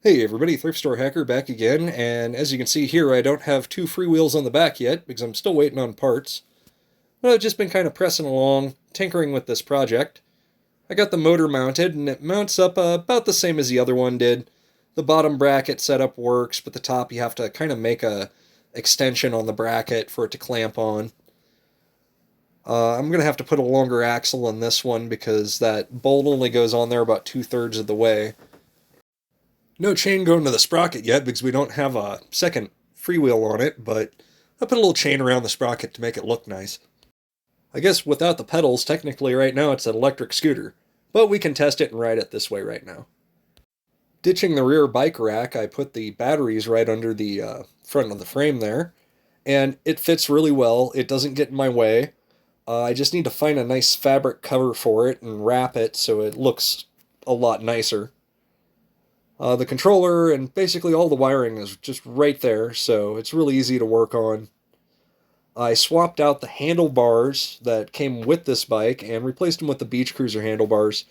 Hey everybody, Thrift Store Hacker back again, and as you can see here, I don't have two freewheels on the back yet because I'm still waiting on parts. But I've just been kind of pressing along, tinkering with this project. I got the motor mounted, and it mounts up about the same as the other one did. The bottom bracket setup works, but the top you have to kind of make a extension on the bracket for it to clamp on. I'm going to have to put a longer axle on this one because that bolt only goes on there about 2/3 of the way. No chain going to the sprocket yet because we don't have a second freewheel on it, but I put a little chain around the sprocket to make it look nice. I guess without the pedals, technically right now it's an electric scooter, but we can test it and ride it this way right now. Ditching the rear bike rack, I put the batteries right under the front of the frame there, and it fits really well. It doesn't get in my way. I just need to find a nice fabric cover for it and wrap it so it looks a lot nicer. The controller and basically all the wiring is just right there, so it's really easy to work on. I swapped out the handlebars that came with this bike and replaced them with the Beach Cruiser handlebars.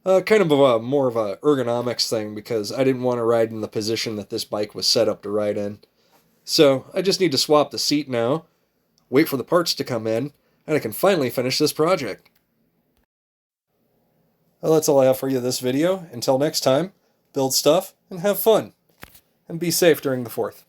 Kind of a more of a ergonomics thing because I didn't want to ride in the position that this bike was set up to ride in. So I just need to swap the seat now, wait for the parts to come in, and I can finally finish this project. Well, that's all I have for you this video. Until next time, build stuff and have fun. And be safe during the 4th.